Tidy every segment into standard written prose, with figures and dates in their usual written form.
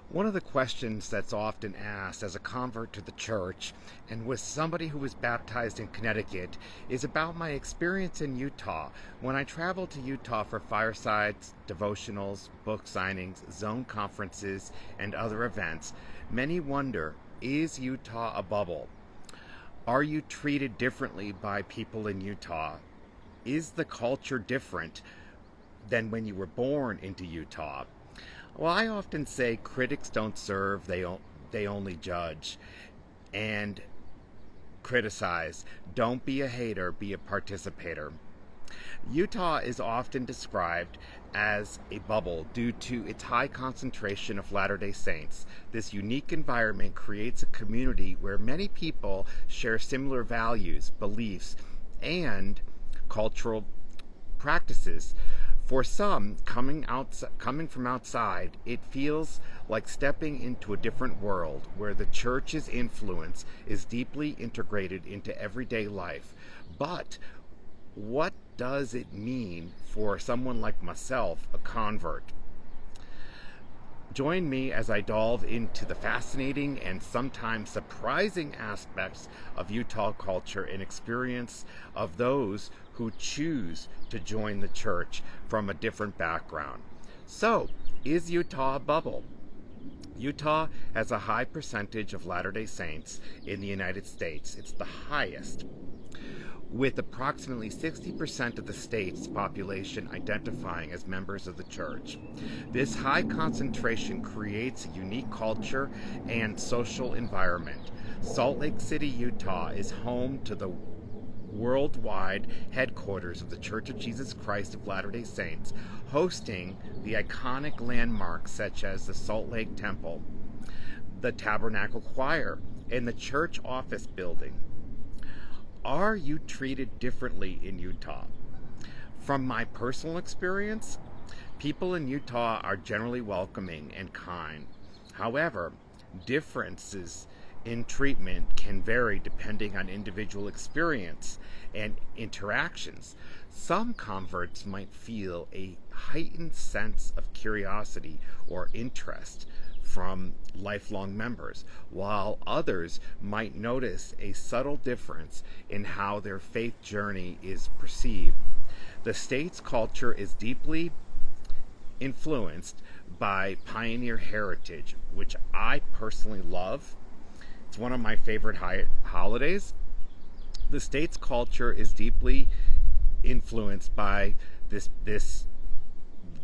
One of the questions that's often asked as a convert to the church and with somebody who was baptized in Connecticut is about my experience in Utah. When I traveled to Utah for firesides, devotionals, book signings, zone conferences, and other events, many wonder, is Utah a bubble? Are you treated differently by people in Utah? Is the culture different than when you were born into Utah? Well, I often say critics don't serve, they only judge and criticize. Don't be a hater, be a participator. Utah is often described as a bubble due to its high concentration of Latter-day Saints. This unique environment creates a community where many people share similar values, beliefs, and cultural practices. For some, coming from outside, it feels like stepping into a different world where the church's influence is deeply integrated into everyday life. But what does it mean for someone like myself, a convert? Join me as I delve into the fascinating and sometimes surprising aspects of Utah culture and experience of those who choose to join the church from a different background. So, is Utah a bubble? Utah has a high percentage of Latter-day Saints in the United States. It's the highest, with approximately 60% of the state's population identifying as members of the church. This high concentration creates a unique culture and social environment. Salt Lake City, Utah is home to the worldwide headquarters of the Church of Jesus Christ of Latter-day Saints, hosting the iconic landmarks such as the Salt Lake Temple, the Tabernacle Choir, and the church office building. Are you treated differently in Utah? From my personal experience, people in Utah are generally welcoming and kind. However, differences in treatment can vary depending on individual experience and interactions. Some converts might feel a heightened sense of curiosity or interest from lifelong members, while others might notice a subtle difference in how their faith journey is perceived. The state's culture is deeply influenced by pioneer heritage, which I personally love. It's one of my favorite holidays. The state's culture is deeply influenced by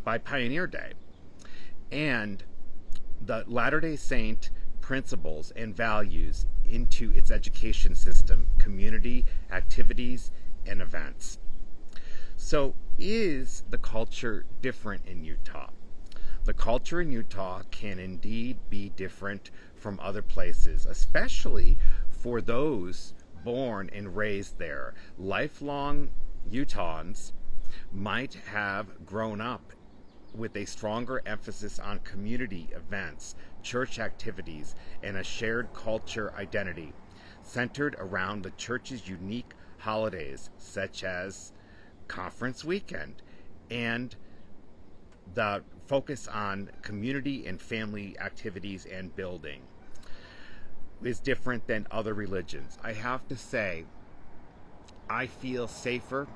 by Pioneer Day and the Latter-day Saint principles and values into its education system, community activities, and events. So, is the culture different in Utah? The culture in Utah can indeed be different from other places, especially for those born and raised there. Lifelong Utahns might have grown up with a stronger emphasis on community events, church activities, and a shared culture identity centered around the church's unique holidays, such as Conference Weekend, and the focus on community and family activities and building is different than other religions. I have to say, I feel safer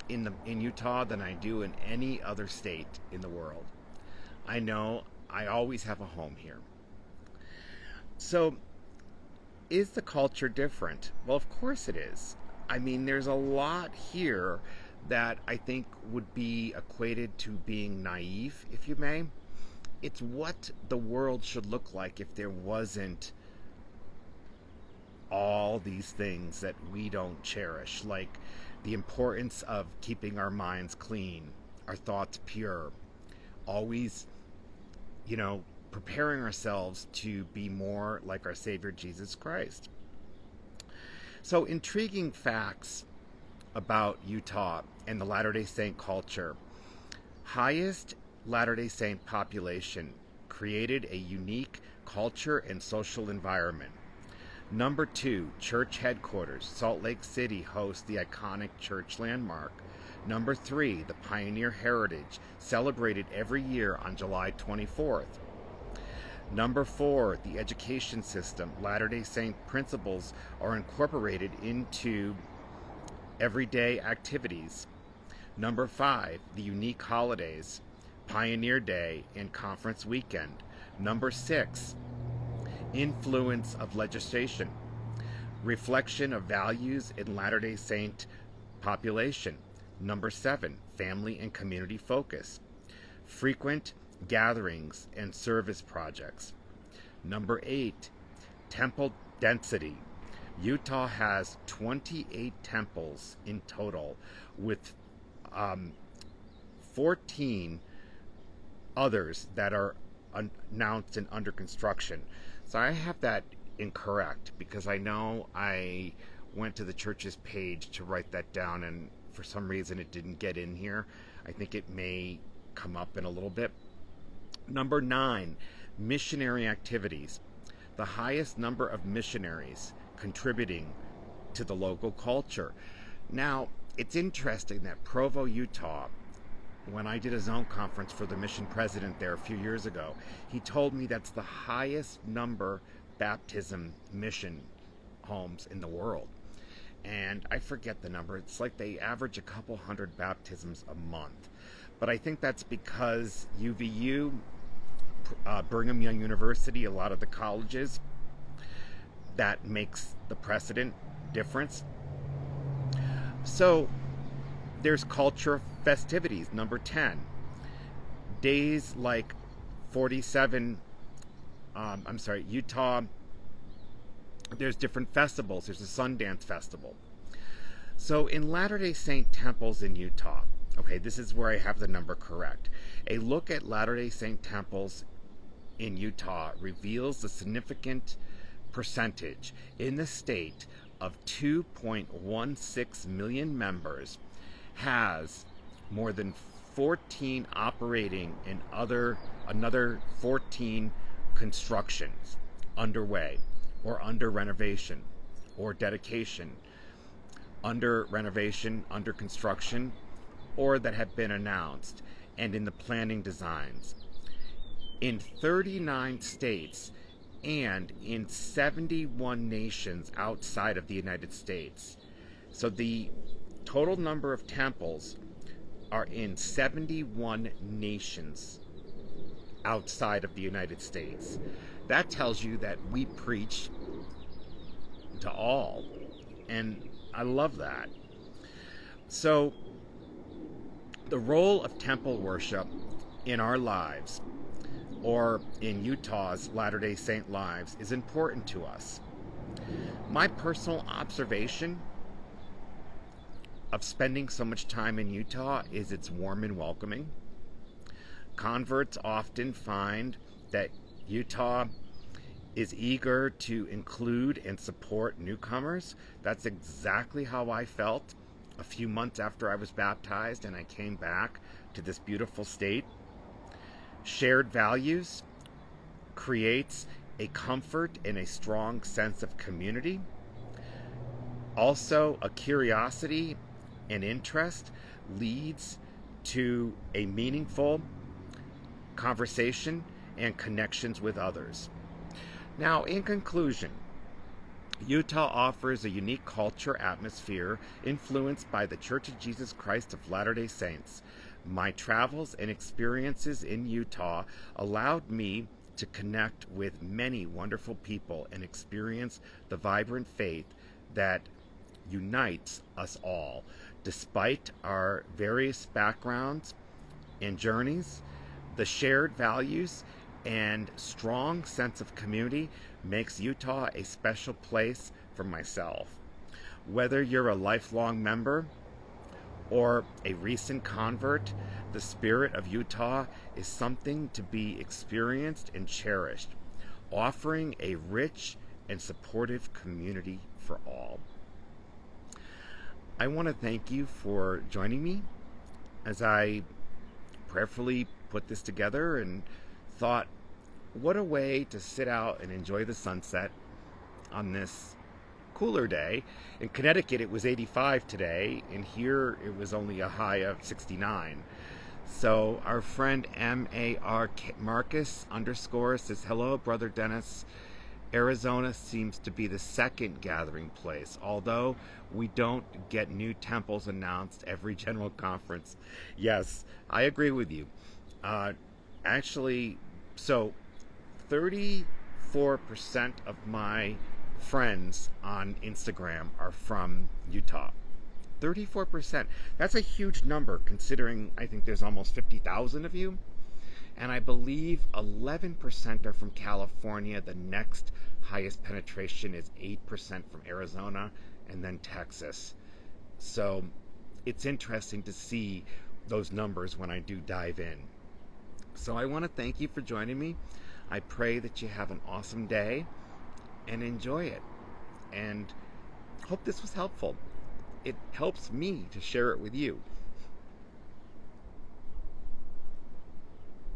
in Utah than I do in any other state in the world. I know I always have a home here. So, is the culture different? Well, of course it is. I mean, there's a lot here that I think would be equated to being naive, if you may. It's what the world should look like if there wasn't all these things that we don't cherish, like the importance of keeping our minds clean, our thoughts pure, always, preparing ourselves to be more like our Savior Jesus Christ. So, intriguing facts about Utah and the Latter-day Saint culture. Highest Latter-day Saint population created a unique culture and social environment. Number 2, church headquarters. Salt Lake City hosts the iconic church landmark. Number 3, the Pioneer Heritage, celebrated every year on July 24th. Number 4, the education system. Latter-day Saint principles are incorporated into everyday activities. Number 5, the unique holidays, Pioneer Day and Conference Weekend. Number 6, influence of legislation, reflection of values in Latter-day Saint population. Number 7, family and community focus, frequent gatherings and service projects. Number 8, temple density. Utah has 28 temples in total, with 14 others that are announced and under construction. So I have that incorrect because I know I went to the church's page to write that down, and for some reason it didn't get in here. I think it may come up in a little bit. Number 9, missionary activities. The highest number of missionaries contributing to the local culture. Now, it's interesting that Provo, Utah, when I did a zone conference for the mission president there a few years ago, he told me that's the highest number baptism mission homes in the world. And I forget the number. It's like they average a couple hundred baptisms a month. But I think that's because UVU, Brigham Young University, a lot of the colleges, that makes the precedent difference. So there's culture festivities. Number 10, days like Utah, there's different festivals. There's a Sundance Festival. So in Latter-day Saint temples in Utah, okay, this is where I have the number correct. A look at Latter-day Saint temples in Utah reveals the significant percentage in the state of 2.16 million members has more than 14 operating and another 14 constructions underway or under renovation or dedication, under renovation, under construction, or that have been announced and in the planning designs. In 39 states and in 71 nations outside of the United States. So the total number of temples are in 71 nations outside of the United States. That tells you that we preach to all, and I love that. So the role of temple worship in our lives, or in Utah's Latter-day Saint lives, is important to us. My personal observation of spending so much time in Utah is it's warm and welcoming. Converts often find that Utah is eager to include and support newcomers. That's exactly how I felt a few months after I was baptized and I came back to this beautiful state. Shared values creates a comfort and a strong sense of community. Also, a curiosity and interest leads to a meaningful conversation and connections with others. Now, in conclusion, Utah offers a unique culture atmosphere influenced by the Church of Jesus Christ of Latter-day Saints. My travels and experiences in Utah allowed me to connect with many wonderful people and experience the vibrant faith that unites us all. Despite our various backgrounds and journeys, the shared values and strong sense of community makes Utah a special place for myself. Whether you're a lifelong member or a recent convert, the spirit of Utah is something to be experienced and cherished, offering a rich and supportive community for all. I want to thank you for joining me as I prayerfully put this together and thought, what a way to sit out and enjoy the sunset on this cooler day. In Connecticut, it was 85 today, and here it was only a high of 69. So our friend Marcus underscore says, hello, Brother Dennis. Arizona seems to be the second gathering place, although we don't get new temples announced every general conference. Yes, I agree with you. Actually, so 34% of my friends on Instagram are from Utah. 34%. That's a huge number considering I think there's almost 50,000 of you. And I believe 11% are from California. The next highest penetration is 8% from Arizona, and then Texas. So it's interesting to see those numbers when I do dive in. So I want to thank you for joining me. I pray that you have an awesome day and enjoy it. And hope this was helpful. It helps me to share it with you.